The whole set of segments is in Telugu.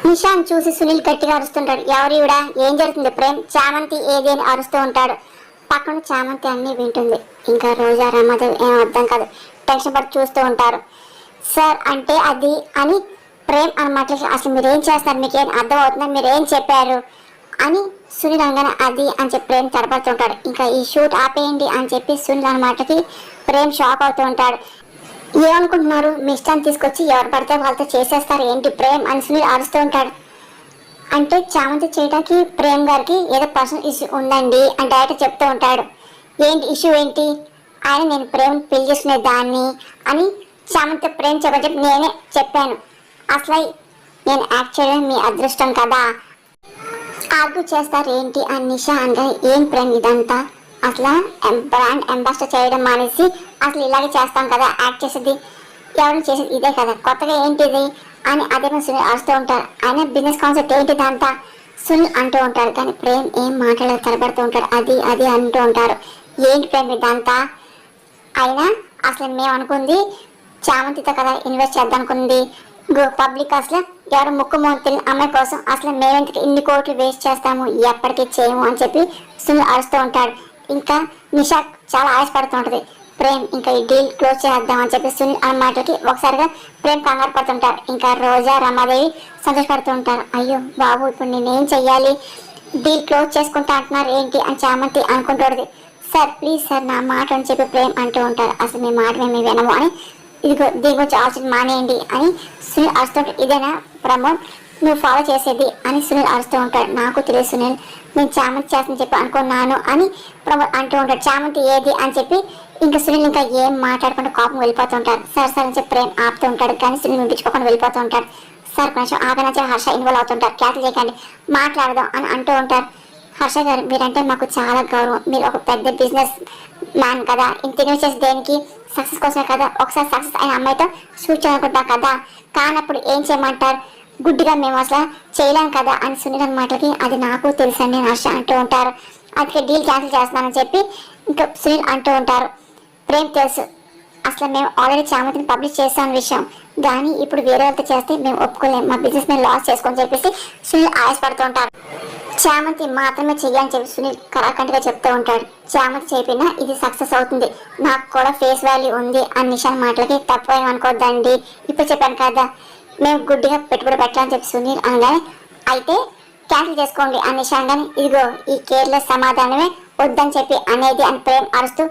నిషాన్ చూసి సునీల్ గట్టిగా అరుస్తుంటాడు. ఎవరివిడా, ఏం జరుగుతుంది ప్రేమ్, చామంతి ఏది అని అరుస్తూ ఉంటాడు. పక్కన చామంతి అన్ని వింటుంది. ఇంకా రోజా రమాదేవి ఏం అర్థం కాదు, టెన్షన్ పడి చూస్తూ ఉంటారు. సార్ అంటే అది అని ప్రేమ్ అన్నమాట. అసలు మీరేం చేస్తారు, మీకేం అర్థం అవుతుందా, మీరేం చెప్పారు అని సునీల్ అనగానే అది అని చెప్పి ప్రేమ్ తడబడుతుంటాడు. ఇంకా ఈ షూట్ ఆపేయండి అని చెప్పి సునీల్ అన్నమాటకి ప్రేమ్ షాక్ అవుతూ ఉంటాడు. ఏమనుకుంటున్నారు, మీ ఇష్టాన్ని తీసుకొచ్చి ఎవరు పడితే వాళ్ళతో చేసేస్తారు ఏంటి ప్రేమ్ అని సునీల్ అరుస్తూ ఉంటాడు. అంటే చామంతి చేయడానికి ప్రేమ్ గారికి ఏదో పర్సనల్ ఇష్యూ ఉందండి అని డైరెక్ట్ చెప్తూ ఉంటాడు. ఏంటి ఇష్యూ ఏంటి, ఆయన నేను ప్రేమ్ పెళ్లి చేసుకునే దాన్ని అని చామంతి ప్రేమ్ చెప్పని చెప్పి నేనే చెప్పాను. అసలు నేను యాక్చువల్గా మీ అదృష్టం కదా, ఆర్గ్యూ చేస్తారు ఏంటి అని నిషా అంటే ఏం ప్రేమ్ ఇదంతా, అసలు బ్రాండ్ అంబాసిడర్ చేయడం మానేసి అసలు ఇలాగే చేస్తాం కదా, యాక్ట్ చేసేది ఎవరిని చేసేది ఇదే కదా, కొత్తగా ఏంటిది అని అదే సునీల్ అరుస్తూ ఉంటారు. ఆయన బిజినెస్ కాన్సెప్ట్ ఏంటిది అంతా సునీల్ అంటూ ఉంటారు. కానీ ప్రేమ్ ఏం మాట్లాడలేదు, తలబడుతూ ఉంటాడు. అది అది అంటూ ఉంటారు. ఏంటి ప్రేమ్ ఇదంతా, అయినా అసలు మేము అనుకుంది చామంతితో కదా ఇన్వెస్ట్ చేద్దాం అనుకుంది, పబ్లిక్ అసలు ఎవరు ముక్కు మోహన్ తెలియని అమ్మాయి కోసం అసలు మేమెందుకు ఇన్ని కోట్లు వేస్ట్ చేస్తాము, ఎప్పటికీ చేయము అని చెప్పి సునీల్ అరుస్తూ ఉంటాడు. ఇంకా నిషా చాలా ఆశపడుతూ ఉంటుంది. ప్రేమ్ ఇంకా ఈ డీల్ క్లోజ్ చేద్దాం అని చెప్పి సునీల్ అన్న మాటలకి ఒకసారిగా ప్రేమ్ కంగారు పడుతుంటారు. ఇంకా రోజా రమాదేవి సంతోషపడుతూ ఉంటారు. అయ్యో బాబు ఇప్పుడు నేనేం చెయ్యాలి, డీల్ క్లోజ్ చేసుకుంటా అంటున్నారు ఏంటి అని చామంతి అనుకుంటుంది. సార్ ప్లీజ్ సార్ నా మాట అని చెప్పి ప్రేమ్ అంటూ ఉంటారు. అసలు మీ మాట మేము వినము అని, ఇదిగో దీని గురించి ఆలోచన మానేయండి అని సునీల్ అరుస్తుంటాడు. ఇదేనా ప్రమోద్ నువ్వు ఫాలో చేసేది అని సునీల్ అరుస్తూ ఉంటాడు. నాకు తెలియదు సునీల్, నేను చామంతి చేస్తని చెప్పి అనుకున్నాను అని ప్రమోద్ అంటూ ఉంటాడు. చామంతి ఏది అని చెప్పి ఇంకా సునీల్ ఇంకా ఏం మాట్లాడకుండా కోపం వెళ్ళిపోతూ ఉంటారు. సార్ సార్ అని చెప్పి ప్రేమ్ ఆపుతూ ఉంటాడు. కానీ సునీల్ వినిపించుకోకుండా వెళ్ళిపోతూ ఉంటాడు. సార్ కొంచెం ఆగనొచ్చి హర్ష ఇన్వాల్వ్ అవుతుంటారు. క్యాన్సిల్ చేయకండి మాట్లాడదాం అని అంటూ ఉంటారు. హర్ష గారు మీరంటే మాకు చాలా గౌరవం, మీరు ఒక పెద్ద బిజినెస్ మ్యాన్ కదా, ఇంత ఇన్వెస్ట్ చేసి దేనికి, సక్సెస్ కోసమే కదా, ఒకసారి సక్సెస్ అయిన అమ్మాయితో షూట్ చేయాలనుకుంటాం కదా, కానప్పుడు ఏం చేయమంటారు, గుడ్డిగా మేము అసలు చేయలేం కదా అని సునీల్ మాటకి అది నాకు తెలుసండి హర్ష అంటూ ఉంటారు. అందుకే డీల్ క్యాన్సిల్ చేస్తున్నానని చెప్పి ఇంకా సునీల్ అంటూ ఉంటారు. ప్రేమ్ తెలుసు అసలు మేము ఆల్రెడీ చామంతిని పబ్లిష్ చేస్తాం విషయం, కానీ ఇప్పుడు వేరే వాళ్ళతో చేస్తే మేము ఒప్పుకోలేము, మా బిజినెస్ మేము లాస్ చేసుకొని చెప్పేసి సునీల్ ఆయాసపడుతూ ఉంటారు. చామంతి మాత్రమే చెయ్యని చెప్పి సునీల్ కరాఖండిగా చెప్తూ ఉంటాడు. చామంతి చెప్పినా ఇది సక్సెస్ అవుతుంది, నాకు కూడా ఫేస్ వాల్యూ ఉంది అని నిషాన్ మాటలకి తప్పు ఏమనుకోద్దండి, ఇప్పుడు చెప్పాను కదా మేము గుడ్డిగా పెట్టుబడి పెట్టాలని చెప్పి సునీల్ అనగానే అయితే క్యాన్సిల్ చేసుకోండి అని నిషాన్ గాని ఇదిగో ఈ కేర్లెస్ సమాధానమే వద్దని చెప్పి అనేది అని ప్రేమ్ అరుస్తూ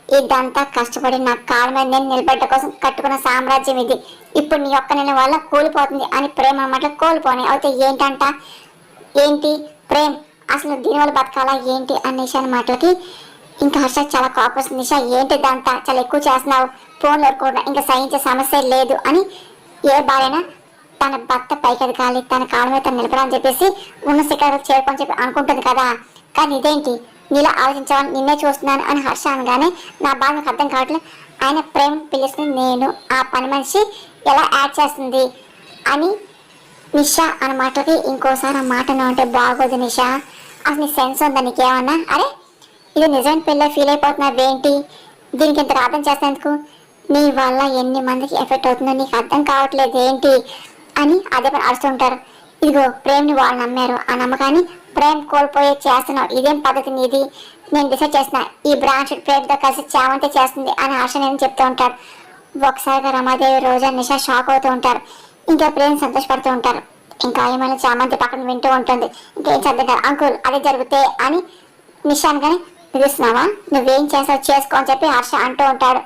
ఇదంతా కష్టపడి నా కాళ్ళ మీద నేను నిలబడ్డ కోసం కట్టుకున్న సామ్రాజ్యం ఇది, ఇప్పుడు నీ ఒక్క నేను వల్ల కూలిపోతుంది అని ప్రేమ అన్నమాట కోల్పోని అయితే ఏంటంట ఏంటి ప్రేమ్ అసలు దీనివల్ల బతకాలా ఏంటి అని నిషా మాటలకి ఇంకా హర్ష చాలా కోపం. నిషా ఏంటి ఇదంతా చాలా ఎక్కువ చేస్తున్నావు, ఫోన్లు కూడా ఇంకా సహించే సమస్య లేదు అని ఏ భార్యనా తన భర్త పైకి ఎదగాలి, తన కాళ్ళ మీద తను నిలబడాలని చెప్పేసి ఉన్న శిఖరాలకు చేరుకొని చెప్పి అనుకుంటుంది కదా, కానీ ఇదేంటి నీలా ఆలోచించాలని నిన్నే చూస్తున్నాను అని హర్ష అనగానే నా బాధ నాకు అర్థం కావట్లేదు, ఆయన ప్రేమ పిలుస్తుంది నేను ఆ పని మనిషి ఎలా యాడ్ చేస్తుంది అని నిషా అన్న మాటలకి ఇంకోసారి ఆ మాట అంటే బాగోదు నిషా, అసలు నీ సెన్స్ ఉందా నీకేమన్నా, అరే ఇది నిజమైన పిల్ల ఫీల్ అయిపోతున్నావేంటి, దీనికి ఇంత అర్థం చేసేందుకు, నీ వల్ల ఎన్ని మందికి ఎఫెక్ట్ అవుతుందో నీకు అర్థం కావట్లేదు ఏంటి అని అదే పని అరుస్తుంటారు. ఇదిగో ప్రేమ్ని వాళ్ళు నమ్మారు, ఆ నమ్మకాన్ని ప్రేమ్ కోల్పోయే చేస్తున్నావు, ఇదేం పద్ధతి నీది, నేను డిసైడ్ చేసిన ఈ బ్రాంచ్ ప్రేమ్తో కలిసి చామంతి చేస్తుంది అని ఆశ నేను చెప్తూ ఉంటారు. ఒకసారిగా రమాదేవి రోజా నిషా షాక్ అవుతూ ఉంటారు. ఇంకా ప్రేమ్ సంతోషపడుతూ ఉంటారు. ఇంకా ఏమైనా చామంతి పక్కన వింటూ ఉంటుంది. ఇంకేం చదువుతారు అంకుల్ అదే జరిగితే అని నిషాన్ కానీ పిలుస్తున్నావా, నువ్వేం చేస్తావు చేసుకో అని చెప్పి హర్ష అంటూ ఉంటాడు.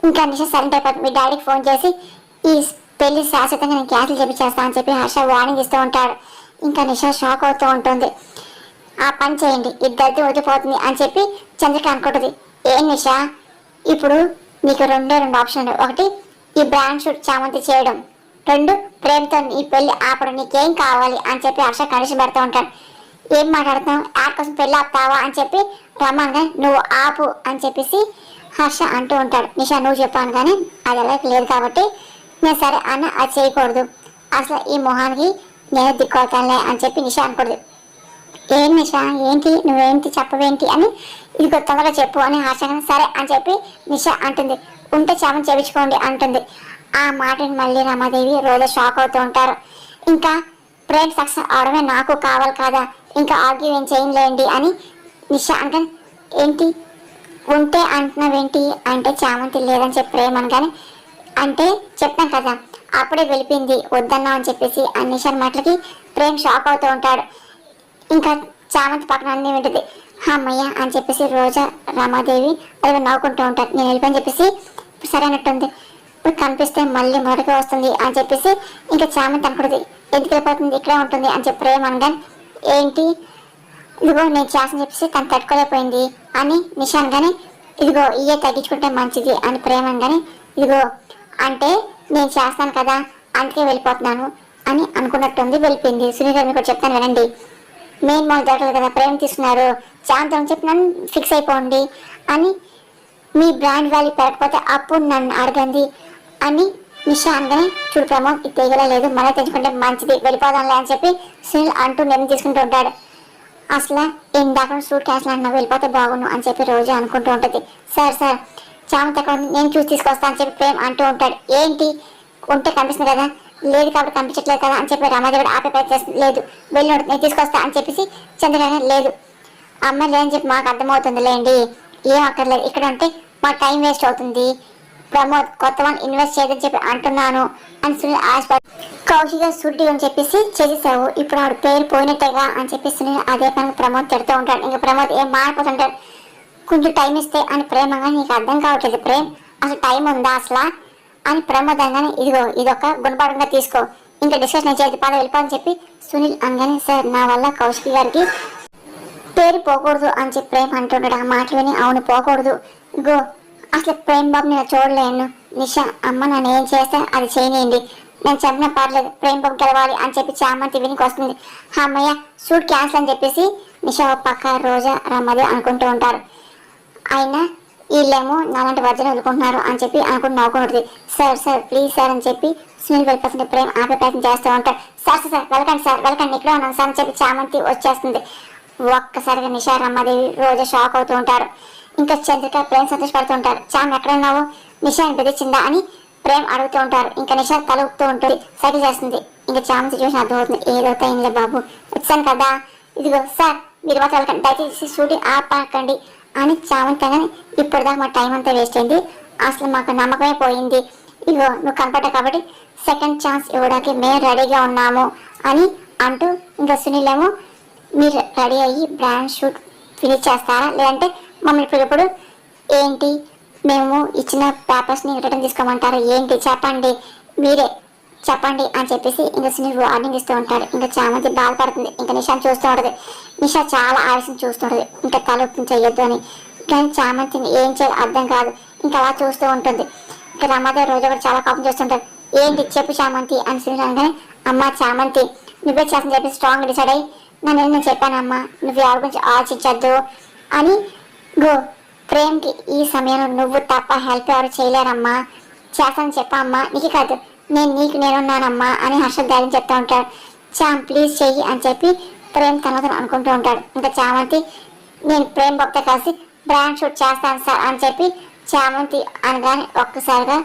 ఇంకా నిషా సైలెంట్ అయిపోతుంది. మీ డాడీకి ఫోన్ చేసి ఈ పెళ్లి శాశ్వతంగా నేను క్యాన్సిల్ చేపిచేస్తాను అని చెప్పి హర్ష వార్నింగ్ ఇస్తూ ఉంటాడు. ఇంకా నిషా షాక్ అవుతూ ఉంటుంది. ఆ పని చేయండి ఇద్దరిది వదిలిపోతుంది అని చెప్పి చంద్రిక అనుకుంటుంది. ఏం నిషా ఇప్పుడు నీకు రెండు ఆప్షన్లు, ఒకటి ఈ బ్రాండ్ షూట్ చామంతి చేయడం, రెండు ప్రేమతో ఈ పెళ్లి ఆపడం, నీకేం కావాలి అని చెప్పి హర్ష కండిషన్ పెడుతూ ఉంటాడు. ఏం మాట్లాడుతున్నావు, యాడ్ కోసం పెళ్లి ఆపుతావా అని చెప్పి రమ్మనగా నువ్వు ఆపు అని చెప్పేసి హర్ష అంటూ ఉంటాడు. నిషా నువ్వు చెప్పాను కానీ అది ఎలా లేదు కాబట్టి నేను సరే అన్న అది చేయకూడదు, అసలు ఈ మొహానికి నేను దిక్కుతానులే అని చెప్పి నిషా అనకూడదు. ఏం నిషా ఏంటి నువ్వేంటి చెప్పవేంటి అని ఇది తొందరగా చెప్పు అని హర్ష సరే అని చెప్పి నిషా అంటుంది. ఉంటే చామని చేయించుకోండి అంటుంది. ఆ మాటని మళ్ళీ రమాదేవి రోజు షాక్ అవుతూ ఉంటారు. ఇంకా ప్రేమ్ సక్సెస్ అవడమే నాకు కావాలి కదా, ఇంకా ఆర్గ్యూ ఏం చేయలేండి అని నిషా అనగానే ఏంటి ఉంటే అంటున్నావేంటి అంటే చామంతి లేదని చెప్పి ప్రేమ్ అనగానే అంటే చెప్తాను కదా అప్పుడే వెళ్ళిపోయింది వద్దన్నా అని చెప్పేసి ఆ నిషా మాటలకి ప్రేమ్ షాక్ అవుతూ ఉంటాడు. ఇంకా చామంతి పక్కన అన్నీ వింటుంది. అమ్మయ్య అని చెప్పేసి రోజా రమాదేవి అది నవ్వుకుంటూ ఉంటారు. నేను వెళ్ళిపోని చెప్పేసి సరే అన్నట్టుంది. ఇప్పుడు కనిపిస్తే మళ్ళీ మొదటికి వస్తుంది అని చెప్పేసి ఇంకా చామంతి అనుకుంటుంది. ఎందుకు వెళ్ళిపోతుంది ఇక్కడే ఉంటుంది అని చెప్పి ప్రేమ అనగానే ఏంటి ఇదిగో నేను చేసిన చెప్పేసి తను తట్టుకోలేకపోయింది అని నిషాన్ గానే ఇదిగో ఇయే తగ్గించుకుంటే మంచిది అని ప్రేమ అనగానే ఇదిగో అంటే నేను చేస్తాను కదా అందుకే వెళ్ళిపోతున్నాను అని అనుకున్నట్టుంది వెళ్ళిపోయింది. సునీల్ గారు మీకు చెప్తాను వినండి, మెయిన్ మాల్ జరగలేదు కదా ప్రేమ తీసుకున్నారు శాంతం చెప్పి నన్ను ఫిక్స్ అయిపోండి అని మీ బ్రాండ్ వాల్యూ పెరగకపోతే అప్పుడు నన్ను అడగండి అని నిషా అనగానే చూడు ప్రమోద్ ఇది తెగలా లేదు మళ్ళీ తెచ్చుకుంటే మంచిది వెళ్ళిపోదాంలే అని చెప్పి సునీల్ అంటూ నిర్ణయం తీసుకుంటూ ఉంటాడు. అసలు ఇందాక సూట్ క్యాన్సిల్ అన్నా వెళ్ళిపోతే బాగుండు అని చెప్పి రోజు అనుకుంటూ ఉంటుంది. సార్ సార్ చామంతి ఎక్కడ నేను చూసి తీసుకొస్తా అని చెప్పి ప్రేమ్ అంటూ ఉంటాడు. ఏంటి ఉంటే కనిపిస్తుంది కదా లేదు కాబట్టి కనిపించట్లేదు కదా అని చెప్పి రమాదేవి ఆపే ప్రయత్నం లేదు వెళ్ళినోడు నేను తీసుకొస్తా అని చెప్పేసి చంద్రగానే లేదు అమ్మాయి లేదని చెప్పి మాకు అర్థమవుతుంది లేండి ఏం అక్కర్లేదు ఇక్కడ ఉంటే మా టైం వేస్ట్ అవుతుంది ప్రమోద్ కొత్త వన్ ఇన్వెస్ట్ చేయదని చెప్పి అంటున్నాను అని సునీల్ ఆశపడి కౌశిక సుడ్డి అని చెప్పేసి చేసేసావు ఇప్పుడు ఆవిడ పేరు పోయినట్టేగా అని చెప్పేసి సునీల్ అదే పని ప్రమోద్ తిడుతూ ఉంటాడు. ఇంకా ప్రమోద్ ఏం మారిపోతుంటాడు. కొంచెం టైం ఇస్తే అని ప్రేమగా నీకు అర్థం కావట్లేదు ప్రేమ్ అసలు టైం ఉందా అసలు అని ప్రమోద్ అనగానే ఇదిగో ఇదొక గుణపాఠంగా తీసుకో ఇంకా డిస్కషన్ చేతి పద వెళ్ళిపోని చెప్పి సునీల్ అనగానే సార్ నా వల్ల కౌశిక గారికి పేరు పోకూడదు అని చెప్పి ప్రేమ్ అంటుంటాడు. ఆ మాటలు విని అవును పోకూడదు ఇగో అసలు ప్రేమ్ బాబు నేను చూడలేను నిషా అమ్మ నన్ను ఏం చేస్తే అది చేయనియండి నేను చెప్పిన పర్లేదు ప్రేమ్ బాబు గెలవాలి అని చెప్పి చామంతి వినికి వస్తుంది. అమ్మయ్య షూట్ క్యాన్సిల్ అని చెప్పేసి నిషా పక్క రోజా రమ్మది అనుకుంటూ ఉంటారు. అయినా వీళ్ళేమో నాలాంటి వర్జన వదులుకుంటున్నారు అని చెప్పి అనుకుంటూ నవ్వుకుంటుంది. సార్ సార్ ప్లీజ్ సార్ అని చెప్పి సునీల్ వెళ్ళిపోతుంది. ప్రేమ్ ఆపే ప్రయత్నం చేస్తూ ఉంటారు. సార్ సార్ వెళ్ళకండి సార్ వెళ్ళకండి ఇక్కడే ఉన్నాను సార్ అని చెప్పి చామంతి వచ్చేస్తుంది. ఒక్కసారిగా నిషా రమ్మాదేవి రోజా షాక్ అవుతూ ఉంటారు. ఇంకా చంద్రిక ప్రేమ్ సంతోషపడుతూ ఉంటారు. చామ్ ఎక్కడ ఉన్నావు నిషాని బెదిరించిందా అని ప్రేమ్ అడుగుతూ ఉంటారు. ఇంకా నిషా తల ఊపుతూ ఉంటుంది సైకిల్ చేస్తుంది. ఇంకా చామ్ సిచ్యువేషన్ అర్థమవుతుంది. ఏదైతే అయిందిలే బాబు వచ్చాను కదా ఇదిగో సార్ మీరు మాత్రం వెళ్ళకండి దయచేసి షూటింగ్ ఆపకండి అని చామంతి కానీ ఇప్పుడు దాకా మా టైం అంతా వేస్ట్ అయింది అసలు మాకు నమ్మకమే పోయింది ఇగో నువ్వు కనపడ్డా కాబట్టి సెకండ్ ఛాన్స్ ఇవ్వడానికి మేము రెడీగా ఉన్నాము అని అంటూ ఇంకా సునీల్ ఏమో మీరు రెడీ అయ్యి బ్రాండ్ షూట్ ఫినిష్ చేస్తారా లేదంటే మమ్మల్ని ఇప్పుడు ఏంటి మేము ఇచ్చిన పేపర్స్ని రిటర్న్ తీసుకోమంటారు ఏంటి చెప్పండి మీరే చెప్పండి అని చెప్పేసి ఇంకా సునీల్ వార్నింగ్ ఇస్తూ ఉంటాడు. ఇంకా చామంతి బాధపడుతుంది. ఇంకా నిషాని చూస్తూ ఉంటుంది. నిషా చాలా ఆలస్యం చూస్తుంటుంది ఇంకా తలొప్పి చెయ్యొద్దు అని కానీ చామంతిని ఏం చేయాలి అర్థం కాదు ఇంకా అలా చూస్తూ ఉంటుంది. ఇంకా రమాదేవి రోజు కూడా చాలా కోపం చేస్తుంటారు. ఏంటి చెప్పు చామంతి అని సునీల్ అనగానే అమ్మ చామంతి నువ్వే చేస్తని చెప్పి స్ట్రాంగ్ డిసైడ్ అయ్యి నేను చెప్పానమ్మా నువ్వు ఎవరి గురించి ఆలోచించద్దు అని గో ప్రేమ్కి ఈ సమయంలో నువ్వు తప్ప హెల్ప్ ఎవరు చేయలేరమ్మా చేస్తానని చెప్పమ్మా నీకు కాదు నీకు నేనున్నానమ్మా అని హర్ష ధైర్యం చెప్తూ ఉంటాడు. చామ్ ప్లీజ్ చెయ్యి అని చెప్పి ప్రేమ్ తనతో అనుకుంటూ ఉంటాడు. ఇంకా చామంతి నేను ప్రేమ్ బాబుతో కలిసి బ్రాండ్ షూట్ చేస్తాను సార్ అని చెప్పి చామంతి అనగానే ఒక్కసారిగా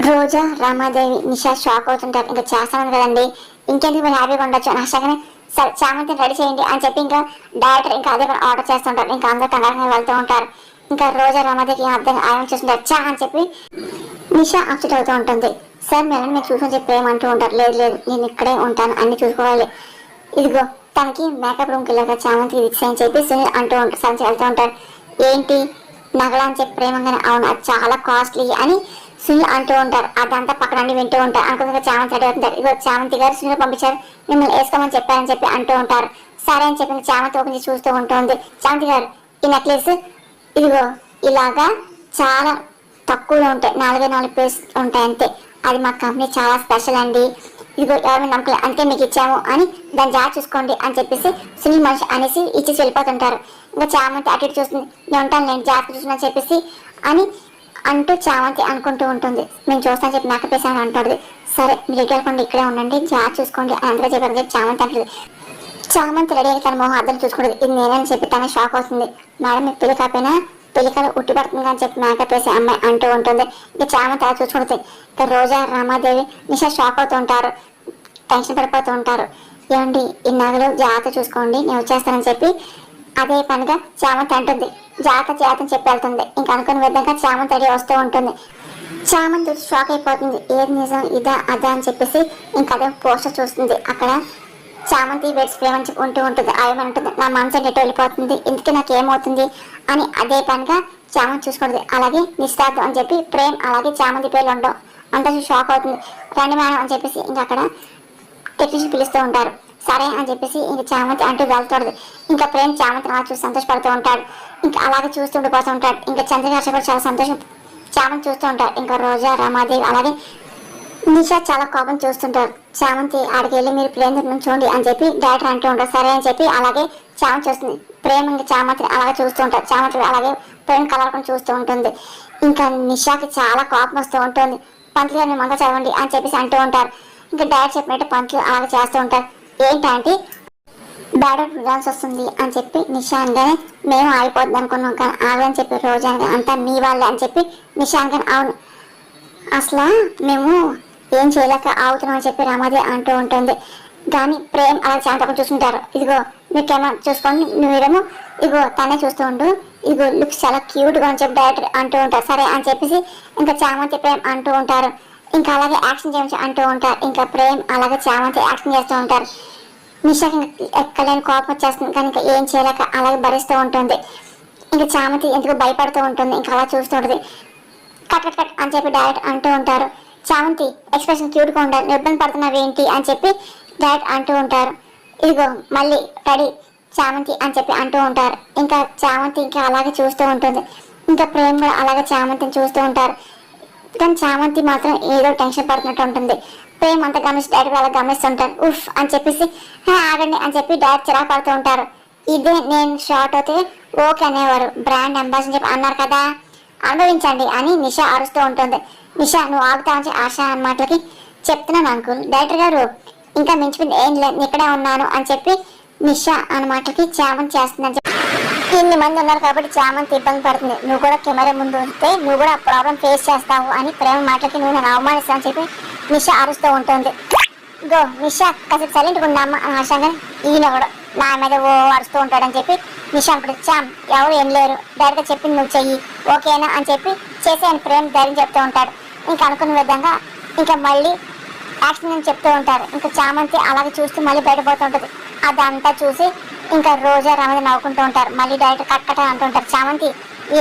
రోజా రామాదేవి నిషా షాక్ అవుతుంటారు. ఇంకా చేస్తాను కదండి ఇంకెందుకు మీరు హ్యాపీగా ఉండొచ్చు అని హర్షగానే సరే చామంతిని రెడీ చేయండి అని చెప్పి ఇంకా డైరెక్టర్ ఇంకా అదే ఆర్డర్ చేస్తుంటారు. ఇంకా అందరూ కంగారుగా వెళ్తూ ఉంటారు. ఇంకా రోజా రమాదేవికి అర్థం ఆయన చేస్తుంటారు చా అని చెప్పి నిషా అప్సెట్ అవుతూ ఉంటుంది. సార్ మేడం మీరు చూసుకొని చెప్పి ఏమంటూ ఉంటారు లేదు లేదు నేను ఇక్కడే ఉంటాను అన్ని చూసుకోవాలి ఇదిగో తనకి మేకప్ రూమ్కి వెళ్ళాక చామంతి ఇది అని చెప్పి సునీల్ అంటూ ఉంటారు. సరే వెళ్తూ ఉంటారు. ఏంటి నగల అని చెప్పి ప్రేమంగానే అవును అది చాలా కాస్ట్లీ అని సునీల్ అంటూ ఉంటారు. అదంతా పక్కన అన్ని వింటూ ఉంటారు. అనుకుంటుగా చామంతి రెడీ అవుతుంటారు. ఇదిగో చామంతి గారు సునీల్ పంపించారు మిమ్మల్ని వేసుకోమని చెప్పారని చెప్పి అంటూ ఉంటారు. సరే అని చెప్పి చామంతి ఓపెన్ చేసి చూస్తూ ఉంటుంది. చామంతి గారు ఈ నెక్లెస్ ఇదిగో ఇలాగా చాలా తక్కువలో ఉంటాయి 44 పీస్ ఉంటాయి అంతే అది మా కంపెనీ చాలా స్పెషల్ అండి ఇదిగో ఎవరైనా నమ్మకం అంతే మీకు ఇచ్చాము అని దాన్ని జాగ్రత్త చూసుకోండి అని చెప్పేసి సునీల్ మనిషి అనేసి ఇచ్చేసి వెళ్ళిపోతుంటారు. ఇంకా చామంతి అటు ఇటు చూస్తుంది నేను ఉంటాను నేను జాగ్రత్త చూస్తున్నా చెప్పేసి అని అంటూ చామంతి అనుకుంటూ ఉంటుంది. మేము చూస్తాను చెప్పి మేకప్ వేసాను అంటుంది. సరే మీరు ఎటు వెళ్ళకుండా ఇక్కడే ఉండండి జాగ్రత్త చూసుకోండి అని అందరూ చెప్పారు చెప్పి చామంతి అంటుంది. చామంతి రెడీ అయ్యి తన మొహం అర్థం చూసుకుంటుంది. ఇది నేనని చెప్పి తన షాక్ అవుతుంది. మేడం మీకు పెళ్లి కాకపోయినా పెళ్లికలు ఉట్టి పడుతుంది అని చెప్పి మేకప్ వేసే అమ్మాయి అంటూ ఉంటుంది. ఇంకా చామంతి అలా చూసుకుంటుంది. ఇంకా రోజా రామాదేవి నిషా షాక్ అవుతూ ఉంటారు. టెన్షన్ పడిపోతూ ఉంటారు. ఏమండి ఈ నగలు జాగ్రత్త చూసుకోండి, నేను వచ్చేస్తానని చెప్పి అదే పనిగా చామంతి అంటుంది. జాగ్రత్త జాగ్రత్త చెప్పి వెళ్తుంది. ఇంక అనుకున్న విధంగా చామంతి రెడీ వస్తూ ఉంటుంది. చామంతి షాక్ అయిపోతుంది. ఏది నిజం ఇదా అదా అని చెప్పేసి ఇంక అదే పోస్టర్ చూస్తుంది. అక్కడ చామంతి వెడ్స్ ప్రేమ అని ఉంటూ ఉంటుంది. ఏమంటుంది, నా మనసు ఎటు వెళ్ళిపోతుంది, ఇందుకే నాకు ఏమవుతుంది అని అదే పనిగా చామంతి చూసుకుంటుంది. అలాగే నిశ్చితార్థం అని చెప్పి ప్రేమ్ అలాగే చామంతి పేర్లు ఉండవు. అంతా షాక్ అవుతుంది. రండి మేడం అని చెప్పేసి ఇంక అక్కడ టెక్నీషియన్ పిలుస్తూ ఉంటారు. సరే అని చెప్పేసి ఇంక చామంతి అంటూ వెళ్తాడు. ఇంకా ప్రేమ్ చామంతి అలా చూసి సంతోషపడుతూ ఉంటాడు. ఇంకా అలాగే చూస్తూ ఉండిపోతూ ఉంటాడు. ఇంకా చంద్రగారు కూడా చాలా సంతోషం చామంతి చూస్తూ ఉంటారు. ఇంకా రోజా, రమాదేవి అలాగే నిషా చాలా కోపం చూస్తుంటారు. చామంతి ఆడికి వెళ్ళి మీరు ప్రేమ్ దగ్గర చూడండి అని చెప్పి డైరెక్టర్ అంటూ ఉంటారు. సరే అని చెప్పి అలాగే చామంతి చూస్తుంది. ప్రేమ్ ఇంకా చామంతి అలాగే చూస్తూ ఉంటారు. చామంతి అలాగే ప్రేమ్ కలర్కొని చూస్తూ ఉంటుంది. ఇంకా నిషాకి చాలా కోపం వస్తూ ఉంటుంది. పంతులు గారిని మంగ చదవండి అని చెప్పేసి అంటూ ఉంటారు. ఇంకా డైరెక్ట్ చెప్పినట్టు పంతులు అలాగే చేస్తూ ఉంటారు. ఏంటంటే బ్యాడర్ డాన్స్ వస్తుంది అని చెప్పి నిషాన్గానే మేము ఆగిపోద్ది అనుకున్నాం కానీ ఆగని చెప్పి రోజాగా అంతా మీ వాళ్ళే అని చెప్పి నిషాన్గానే అవును అసలు మేము ఏం చేయలేక ఆగుతున్నాం అని చెప్పి రమాదేవి అంటూ ఉంటుంది. కానీ ప్రేమ్ అలా చాలా చూసుకుంటారు. ఇదిగో మీరు కెమెరా చూసుకోండి, మీరేమో ఇగో తనే చూస్తూ ఉండు, ఇగో లుక్స్ చాలా క్యూట్గా అని చెప్పి డైరెక్టర్ అంటూ ఉంటారు. సరే అని చెప్పేసి ఇంకా చామంతి ప్రేమ్ అంటూ ఉంటారు. ఇంకా అలాగే యాక్షన్ చేయమని అంటూ ఉంటారు. ఇంకా ప్రేమ్ అలాగే చామంతి యాక్షన్ చేస్తూ ఉంటారు. నిషాకి ఎక్కలేని కోపం వచ్చేస్తుంది కానీ ఇంకా ఏం చేయలేక అలాగే భరిస్తూ ఉంటుంది. ఇంకా చామంతి ఎందుకు భయపడుతూ ఉంటుంది. ఇంకా అలా చూస్తూ ఉంటుంది. కట్ కట్ కట్ అని చెప్పి డైరెక్ట్ అంటూ ఉంటారు. చామంతి ఎక్స్ప్రెషన్ క్యూట్గా ఉండాలి, ఇబ్బంది పడుతున్నావు ఏంటి అని చెప్పి డైరెక్ట్ అంటూ ఉంటారు. ఇదిగో మళ్ళీ రెడీ చామంతి అని చెప్పి అంటూ ఉంటారు. ఇంకా చామంతి ఇంకా అలాగే చూస్తూ ఉంటుంది. ఇంకా ప్రేమ కూడా అలాగే చామంతిని చూస్తూ ఉంటారు. కానీ చామంతి మాత్రం ఏదో టెన్షన్ పడుతున్నట్టు ఉంటుంది. ప్రేమ అంతా గమనించి డైరెక్ట్ అలా గమనిస్తుంటారు. ఉఫ్ అని చెప్పేసి ఆగండి అని చెప్పి డైరెక్ట్ చిరాకు పడుతూ ఉంటారు. ఇదే నేను షార్ట్ అయితే ఓకే అనేవారు, బ్రాండ్ అంబాసిడర్ చెప్పి అన్నారు కదా, అనుభవించండి అని నిషా అరుస్తూ ఉంటుంది. నిషా నువ్వు ఆగుతావని ఆశ మాటలకి చెప్తున్నాను అంకుల్, డైరెక్టర్ గారు ఇంకా మించిపోయింది ఏం లేదు, ఇక్కడే ఉన్నాను అని చెప్పి నిషా అన్న మాటలకి చామంతి చేస్తుందని చెప్పి ఇన్ని మంది ఉన్నారు కాబట్టి చామంతి ఇబ్బంది పడుతుంది. నువ్వు కూడా కెమెరా ముందు ఉంటే నువ్వు కూడా ప్రాబ్లం ఫేస్ చేస్తావు అని ప్రేమ మాటలకి నువ్వు నన్ను అవమానిస్తావు అని చెప్పి నిషా అరుస్తూ ఉంటుంది. గో నిషా కాసేపు సైలెంట్గా ఉన్నామా అని ఆశంగా ఈయన కూడా నా మీద ఓ అరుస్తూ ఉంటాడని చెప్పి నిషా అనుకుంటుంది. చామ్ ఎవరు ఏం లేరు, డైరెక్ట్గా చెప్పింది నువ్వు చెయ్యి ఓకేనా అని చెప్పి చేసే అని ప్రేమ ధైర్యం చెప్తూ ఉంటాడు. ఇంకా అనుకున్న విధంగా ఇంకా మళ్ళీ యాక్షన్ అని చెప్తూ ఉంటారు. ఇంకా చామంతి అలాగే చూస్తూ మళ్ళీ బయటపోతూ ఉంటుంది. అదంతా చూసి ఇంకా రోజా రమద నవ్వుకుంటూ ఉంటారు. మళ్ళీ డైరెక్ట్ కట్ కట్ అంటుంటారు. చామంతి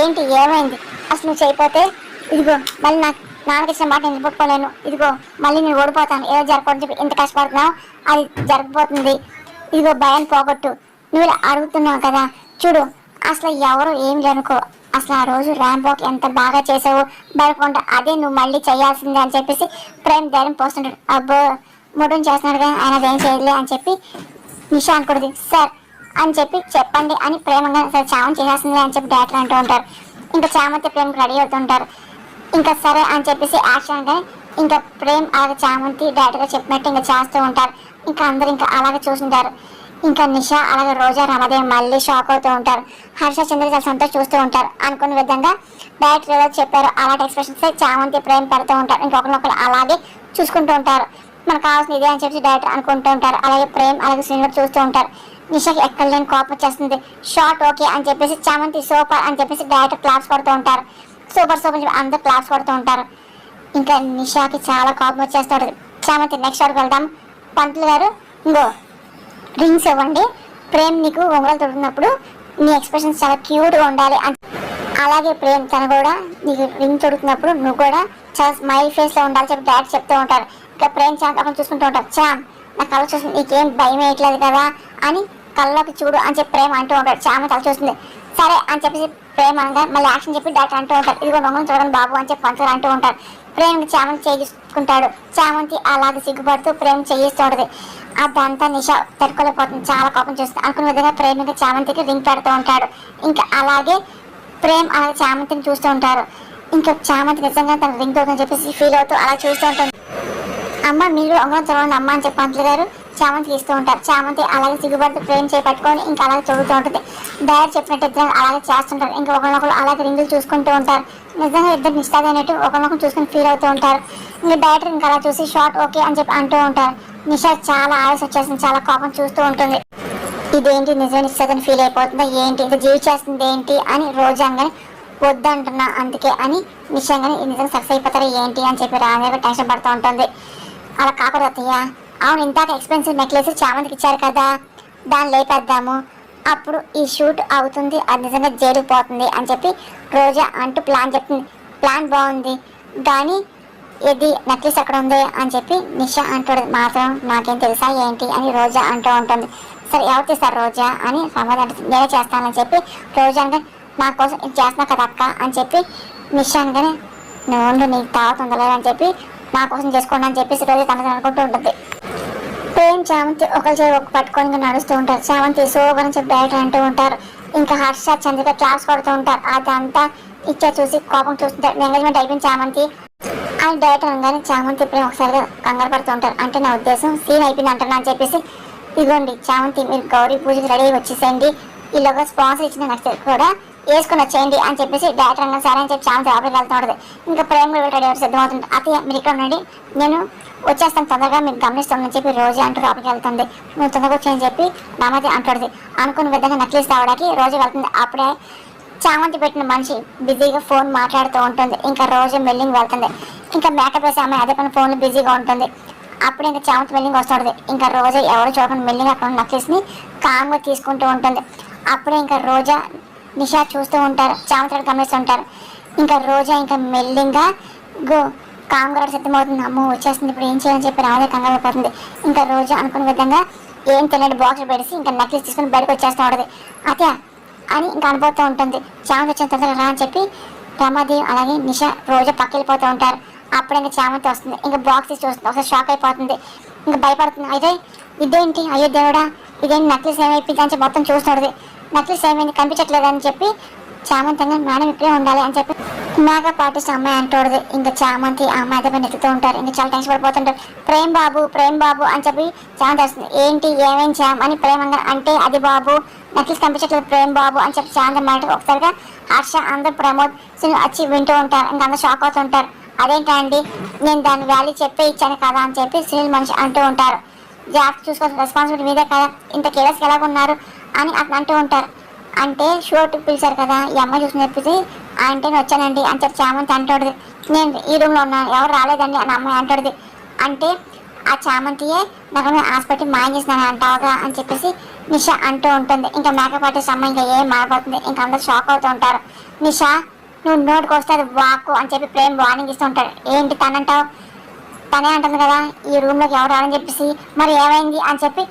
ఏంటి ఏమైంది అసలు నువ్వు చేయకపోతే ఇదిగో మళ్ళీ నాకు నాన్నకి ఇచ్చిన మాట నేను నిలబెట్టుకోలేను, ఇదిగో మళ్ళీ నేను ఓడిపోతాను, ఏదో జరగకూడదు చెప్పి ఎంత కష్టపడుతున్నావు అది జరగబోతుంది, ఇదిగో భయాన్ని పోగొట్టు, నువ్వు ఇలా అడుగుతున్నావు కదా చూడు అసలు ఎవరు ఏం లేనుకో, అసలు ఆ రోజు ర్యాంప్ ఎంత బాగా చేసావు భయపడకుండా అదే నువ్వు మళ్ళీ చేయాల్సిందే అని చెప్పేసి ప్రేమ్ ధైర్యం పోస్తుంటాడు. అబ్బో ముడం చేస్తున్నాడు కానీ ఆయన ఏం చేయలే అని చెప్పి నిషా అనుకుంటుంది. సార్ అని చెప్పి చెప్పండి అని ప్రేమగా సరే చామంతి చేసేస్తుంది అని చెప్పి డైరెక్టర్ అంటూ ఉంటారు. ఇంకా చామంతి ప్రేమకు రెడీ అవుతుంటారు. ఇంకా సరే అని చెప్పేసి యాక్షన్ గా ఇంకా ప్రేమ్ అలాగే చామంతి డైరెక్ట్గా చెప్పినట్టు ఇంకా చేస్తూ ఉంటారు. ఇంకా అందరు ఇంకా అలాగే చూస్తుంటారు. ఇంకా నిషా అలాగే రోజా రమాదేవి మళ్ళీ షాక్ అవుతూ ఉంటారు. హర్ష చంద్ర చాలా సంతోషం చూస్తూ ఉంటారు. అనుకున్న విధంగా డైరెక్టర్ ఏదో చెప్పారు అలాంటి ఎక్స్ప్రెషన్స్ చామంతి ప్రేమ్ పెడుతూ ఉంటారు. ఇంకొకరినొకరు అలాగే చూసుకుంటూ ఉంటారు. మనకు కావాల్సిన ఇదే అని చెప్పి డైరెక్టర్ అనుకుంటూ ఉంటారు. అలాగే ప్రేమ్ అలాగే శ్రీనివాస్ చూస్తూ ఉంటారు. నిషాకి ఎక్కడ లేని కోపం వచ్చేస్తుంది. షార్ట్ ఓకే అని చెప్పేసి చామంతి సూపర్ అని చెప్పేసి డైరెక్టర్ క్లాప్స్ కొడుతూ ఉంటారు. సూపర్ సూపర్ చెప్పి అందరు క్లాప్స్ కొడుతూ ఉంటారు. ఇంకా నిషాకి చాలా కోపం వచ్చేస్తాడు. చామంతి నెక్స్ట్ వరకు వెళ్దాం, పంతులు గారు ఇంకో రింగ్స్ ఇవ్వండి, ప్రేమ్ నీకు ఉంగరాలు తొడుగుతున్నప్పుడు నీ ఎక్స్ప్రెషన్స్ చాలా క్యూట్గా ఉండాలి అని, అలాగే ప్రేమ్ తను కూడా నీకు రింగ్ తొడుగుతున్నప్పుడు నువ్వు కూడా చాలా స్మైల్ ఫేస్లో ఉండాలి చెప్పి డైరెక్ట్ చెప్తూ ఉంటారు. ఇంకా ప్రేమ్ చాలా అక్కడ చూసుకుంటూ ఉంటారు. చామ్ నా కళ్ళ చూసి నీకేం భయం వేయట్లేదు కదా అని కళ్ళలోకి చూడు అని చెప్పి ప్రేమ అంటూ ఉంటాడు. చామ తల చూస్తుంది. సరే అని చెప్పేసి ప్రేమ అనగా మళ్ళీ యాక్షన్ చెప్పి డైరెక్ట్ అంటూ ఉంటారు. ఇదిగో దొంగను చూడండి బాబు అని చెప్పి పంతులు అంటూ ఉంటారు. ప్రేమకి చామంతి చేయించుకుంటాడు. చామంతి అలాగే సిగ్గుపడుతూ ప్రేమ చేయిస్తూ ఉంటుంది. అదంతా నిషా తట్టుకోలేకపోతుంది, చాలా కోపం చేస్తుంది. అనుకున్న విధంగా ప్రేమకి చామంతికి రింగ్ పెడుతూ ఉంటాడు. ఇంకా అలాగే ప్రేమ్ అలాగే చామంతిని చూస్తూ ఉంటారు. ఇంకా చామంతి నిజంగా తన రింగ్ అవుతుందని చెప్పేసి ఫీల్ అవుతూ అలా చూస్తూ ఉంటుంది. అమ్మ మీరు ఉంగరం చూడండి అమ్మ అని చెప్పి పంతులు గారు చామంతి ఇస్తూ ఉంటారు. చామంతి అలాగే సిగ్గుపడుతూ ప్రేమ చేపట్టుకొని ఇంకా అలాగే చదువుతూ ఉంటుంది. డైరెక్ట్ చెప్పినట్టు ఇద్దరు అలాగే చేస్తుంటారు. ఇంకా ఒకరినొకరు అలాగే రింగులు చూసుకుంటూ ఉంటారు. నిజంగా ఇద్దరు నిష్ఠాగా అయినట్టు ఒకరినొకరు చూసుకుని ఫీల్ అవుతూ ఉంటారు. ఇంకా డైరెక్టర్ ఇంకా అలా చూసి షార్ట్ ఓకే అని చెప్పి అంటూ ఉంటారు. నిషా చాలా ఆవేశం వచ్చేస్తుంది, చాలా కోపం చూస్తూ ఉంటుంది. ఇదేంటి నిజం ఇస్తుందని ఫీల్ అయిపోతుందా ఏంటి, ఇంత జీవి చేస్తుంది ఏంటి అని రోజంగానే వద్దంటున్నా అందుకే అని నిశ్చయంగానే నిజంగా సక్సెస్ అయిపోతారా ఏంటి అని చెప్పి రామదేవి టెన్షన్ పడుతూ ఉంటుంది. అలా కాకూడదు అత్తయ్య, అవును ఇందాక ఎక్స్పెన్సివ్ నెక్లెస్ చామంతికి ఇచ్చారు కదా, దాన్ని లేపేద్దాము, అప్పుడు ఈ షూట్ అవుతుంది, అది నిజంగా జరిగిపోతుంది అని చెప్పి రోజా అంటూ ప్లాన్ చెప్తుంది. ప్లాన్ బాగుంది కానీ ఇది నెక్లెస్ ఎక్కడ ఉంది అని చెప్పి నిషా అంటాడు. మాత్రం నాకేం తెలుసా ఏంటి అని రోజా అంటూ ఉంటుంది. సరే ఎవరు తీస్తారు రోజా అని సమాధానం నేనే చేస్తానని చెప్పి రోజా అంటే నా కోసం ఇది చేస్తున్నా కదా అక్క అని చెప్పి నిషా అనగానే నువ్వు నీకు తాగుతూ ఉండలేదు అని చెప్పి నా కోసం చేసుకోండి అని చెప్పేసి రోజా తనది అనుకుంటూ ఉంటుంది. ప్రేమ్ చామంతి ఒకరి చేయి ఒక పట్టుకొని నడుస్తూ ఉంటారు. చామంతి సోబర్ అని చెప్పి డైరెక్టర్ అంటూ ఉంటారు. ఇంకా హర్ష చంద్రిక క్లాస్ కొడుతూ ఉంటారు. అదంతా ఇచ్చా చూసి కోపం చూస్తుంటారు. ఎంగేజ్మెంట్ అయిపోయింది చామంతి అని డైరెక్టర్ అనగానే చామంతి ప్రేమ్ ఒకసారిగా కంగారు పడుతూ ఉంటారు. అంటే నా ఉద్దేశం సీన్ అయిపోయింది అంటున్నా అని చెప్పేసి ఇదిగోండి చామంతి మీరు గౌరీ పూజకి రెడీ అయ్యి వచ్చేసేయండి, ఈలోగా స్పాన్సర్ ఇచ్చిన నచ్చ కూడా వేసుకుని వచ్చేయండి అని చెప్పేసి డైరెక్టర్ అన్న సరే అని చెప్పి చామంతి లోపలికి వెళ్తూ ఉంటుంది. ఇంకా ప్రేమ్ కూడా రెడీ అవ్వడం సిద్ధమవుతుంది. అతయ్య మీరు ఇక్కడ ఉండండి, నేను వచ్చేస్తాను తొందరగా మీకు గమనిస్తామని చెప్పి రోజు అంటూ లోపలికి వెళ్తుంది. నువ్వు తొందరగా వచ్చాయని చెప్పి రామతి అంటుంది. అనుకున్న విధంగా నెక్లెస్ తావడానికి రోజు వెళ్తుంది. అప్పుడే చామంతి పెట్టిన మనిషి బిజీగా ఫోన్ మాట్లాడుతూ ఉంటుంది. ఇంకా రోజు మెల్లింగ్ వెళ్తుంది. ఇంకా మేకప్ వేసే అమ్మాయి అదే పని ఫోన్లో బిజీగా ఉంటుంది. అప్పుడు ఇంకా చామంతి మెల్లింగ్ వస్తుంది. ఇంకా రోజా ఎవరు చూడకుండా మెల్లింగ్ అక్కడ ఉన్న నెక్లెస్ని కామ్గా తీసుకుంటూ ఉంటుంది. అప్పుడే ఇంకా రోజా నిషా చూస్తూ ఉంటారు, చామంతి గమనిస్తూ ఉంటారు. ఇంకా రోజా ఇంకా మెల్లింగా కామ్గా సిద్ధమవుతుంది. అమ్మో వచ్చేస్తుంది ఇప్పుడు ఏం చేయాలని చెప్పి రామదే కంగారు పడుతుంది. ఇంకా రోజా అనుకున్న విధంగా ఏం తెలియని బాక్స్ పెడిసి ఇంకా నెక్లెస్ తీసుకుని బయటకు వచ్చేస్తూ ఉంటుంది. అతే అని ఇంకా అనుభూతూ ఉంటుంది. చామంతి వచ్చిన తొందరగా రా అని చెప్పి రమాదేవి అలాగే నిషా రోజా పక్క వెళ్ళిపోతూ ఉంటారు. అప్పుడు ఇంకా చామంతి వస్తుంది. ఇంకా బాక్స్ చూస్తుంది. ఒకసారి షాక్ అయిపోతుంది, ఇంకా భయపడుతుంది. అయితే ఇదేంటి అయ్యో దేవుడా ఇదేంటి నెక్లెస్ ఏమైపోయింది అని చెప్పి మొత్తం చూస్తుంది. నెక్లెస్ ఏమైంది కనిపించట్లేదు అని చెప్పి చామంతంగా మేడం ఇక్కడే ఉండాలి అని చెప్పి మేకప్ ఆర్టిస్ట్ అమ్మాయి అంటూడదు. ఇంకా చామంతి ఆ అమ్మాయి అదే నెక్కుతూ ఉంటారు. ఇంకా చాలా టెన్షన్ పడిపోతుంటారు. ప్రేమ్ బాబు అని చెప్పి చామంతి వస్తుంది. ఏంటి ఏమైంది చామ్ అని ప్రేమంగా అంటే అది బాబు నెక్లెస్ కనిపించట్లేదు ప్రేమ్ బాబు అని చెప్పి చామంతి మాట ఒకసారిగా హర్ష అందరూ ప్రమోద్ వచ్చి వింటూ ఉంటారు. ఇంకా అందరూ షాక్ అవుతుంటారు. అదేంటండి నేను దాని వాల్యూ చెప్పే ఇచ్చాను కదా అని చెప్పి సునీల్ మనిషి అంటూ ఉంటారు. జాగ్రత్త చూసుకోవాల్సిన రెస్పాన్సిబిలిటీ మీదే కదా, ఇంత కేర్లెస్ ఎలాగున్నారు అని అతను అంటూ ఉంటారు. అంటే షూట్ పిలిచారు కదా ఈ అమ్మాయి చూసి చెప్పేసి అంటే నేను వచ్చానండి అని చెప్పి చామంతి అంటాడు. నేను ఈ రూమ్లో ఉన్నాను ఎవరు రాలేదండి అని అమ్మాయి అంటాడు. అంటే ఆ చామంతియే నాకు హాస్పిటల్ మాయం చేసినాను అంటావుగా అని చెప్పేసి నిషా అంటూ ఉంటుంది. ఇంకా మేకప్ ఆర్టిస్ట్ అమ్మాయి ఇంకా ఏం మారిపోతుంది. ఇంకా అందరూ షాక్ అవుతూ ఉంటారు. నిషా నువ్వు నోటికి వస్తే అది వాకు అని చెప్పి ప్రేమ్ వార్నింగ్ ఇస్తూ ఉంటాడు. ఏంటి తనంటావు, తనే అంటుంది కదా ఈ రూమ్లోకి ఎవరు రాలని చెప్పేసి, మరి ఏమైంది అని చెప్పి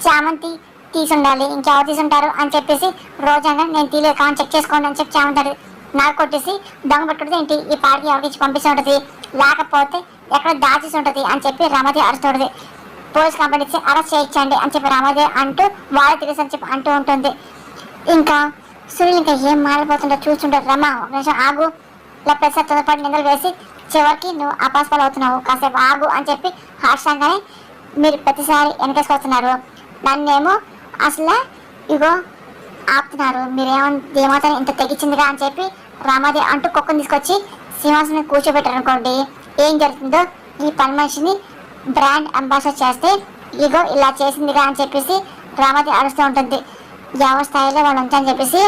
చామంతి తీసుండాలి ఇంకెవరు తీసుంటారు అని చెప్పేసి రోజంగా నేను తీలేదు కానీ చెక్ చేసుకోండి అని చెప్పి చామంటాడు. నాకు కొట్టేసి దొంగ పట్టుకుంటే ఏంటి ఈ పార్టీ ఎవరికి ఇచ్చి పంపిస్తూ ఉంటుంది, లేకపోతే ఎక్కడ దాచేసి ఉంటుంది అని చెప్పి రమదే అరుస్తుంటుంది. పోలీస్ కంప్లైంట్ ఇచ్చి అరెస్ట్ చేయించండి అని చెప్పి రమదే అంటూ వాళ్ళే తెలుసు అని చెప్పి అంటూ ఉంటుంది. ఇంకా సునీల్ ఇంకా ఏం మారిపోతుంటో చూస్తుంటారు. రమ ఒక నిమిషం ఆగు, ఇలా ప్రతిసారి తొందరపాటు నిందలు వేసి చివరికి నువ్వు అపాస్పాలు అవుతున్నావు, కాసేపు ఆగు అని చెప్పి హర్షంగానే మీరు ప్రతిసారి వెనకేసుకొస్తున్నారు, నన్నేమో అసలు ఇగో ఆపుతున్నారు, ఏమవుతాను ఇంత తెగించిందిగా అని చెప్పి రామాది అంటూ కుక్కను తీసుకొచ్చి సింహాసనం కూర్చోబెట్టారు అనుకోండి. ఏం జరుగుతుందో ఈ పని మనిషిని బ్రాండ్ అంబాసిడర్ చేస్తే ఇగో ఇలా చేసిందిగా అని చెప్పేసి రామాది అరుస్తూ ఉంటుంది. ఎవరి స్థాయిలో వాళ్ళు ఉంచని చెప్పేసి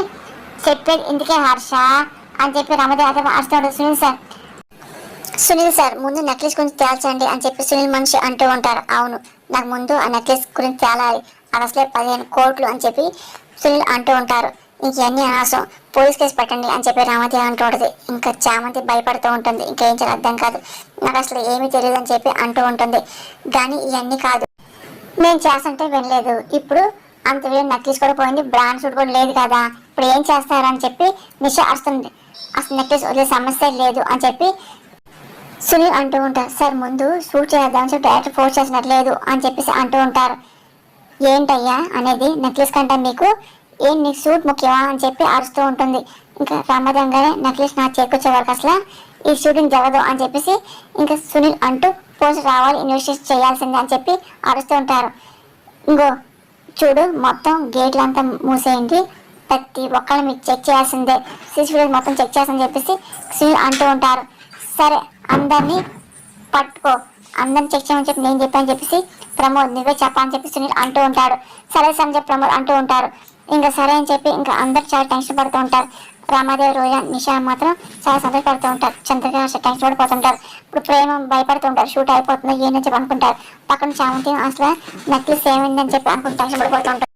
చెప్పేది ఇందుకే హర్ష అని చెప్పి రామాది అరుస్తూ ఉంటుంది. సునీల్ సార్ ముందు నెక్లెస్ గురించి తేల్చండి అని చెప్పి సునీల్ మనిషి అంటూ ఉంటారు. అవును నాకు ముందు ఆ నెక్లెస్ గురించి తేలాలి, అది అసలే 15 కోట్లు అని చెప్పి సునీల్ అంటూ ఉంటారు. ఇంకన్నీ అనవసరం పోలీస్ కేసు పెట్టండి అని చెప్పి రామతి అంటూ ఉంటుంది. ఇంకా చామంతి భయపడుతూ ఉంటుంది. ఇంకేం చేయాలి అర్థం కాదు, నాకు అసలు ఏమీ తెలియదు అని చెప్పి అంటూ ఉంటుంది. కానీ ఇవన్నీ కాదు నేను చేస్తుంటే వినలేదు, ఇప్పుడు అంత వేరే నెక్లెస్ కూడా పోయింది, బ్రాండ్ సూట్ కూడా లేదు కదా, ఇప్పుడు ఏం చేస్తారని చెప్పి నిషా అరుస్తుంది. అసలు నెక్లెస్ వదిలే సమస్య లేదు అని చెప్పి సునీల్ అంటూ ఉంటారు. సార్ ముందు షూట్ చేద్దామని చెప్పి డైరెక్టర్ ఫోర్స్ చేసినట్లేదు అని చెప్పేసి అంటూ ఉంటారు. ఏంటయ్యా అనేది నెక్లెస్ కంటే నీకు నీకు సూట్ ముఖ్యమా అని చెప్పి అరుస్తూ ఉంటుంది. ఇంకా రామదంగానే నెక్లెస్ నా చేకొచ్చే వరకు అసలు ఈ షూటింగ్ జరగదు అని చెప్పేసి ఇంకా సునీల్ అంటూ పోస్ట్ రావాలి, ఇన్వెస్టిగేషన్ చేయాల్సిందే అని చెప్పి అరుస్తూ ఉంటారు. ఇంకో చూడు మొత్తం గేట్లు అంతా మూసేయండి, ప్రతి ఒక్కరిని మీకు చెక్ చేయాల్సిందే, సీసీటీవీ మొత్తం చెక్ చేయాల్సిందని చెప్పేసి సునీల్ అంటూ ఉంటారు. సరే అందరినీ పట్టుకో అందరిని చెక్ చేయమని చెప్పి నేను చెప్పాను చెప్పేసి ప్రమోద్ నువ్వే చెప్పని చెప్పి సునీల్ అంటూ ఉంటాడు. సరే సంజయ్ ప్రమోద్ అంటూ ఉంటారు. ఇంకా సరే అని చెప్పి ఇంకా అందరు చాలా టెన్షన్ పడుతూ ఉంటారు. రామాదేవి రోజా నిషా మాత్రం చాలా సంతోషపడుతూ ఉంటారు. చంద్రగా టెన్షన్ పడిపోతుంటారు. ఇప్పుడు ప్రేమ భయపడుతుంటారు. షూట్ అయిపోతుందో ఏంటని చెప్పి అనుకుంటారు. పక్కన చామంతి అసలు నెక్లెస్ ఏమైందని చెప్పి అనుకుంటూ టెన్షన్ పడిపోతూ ఉంటారు.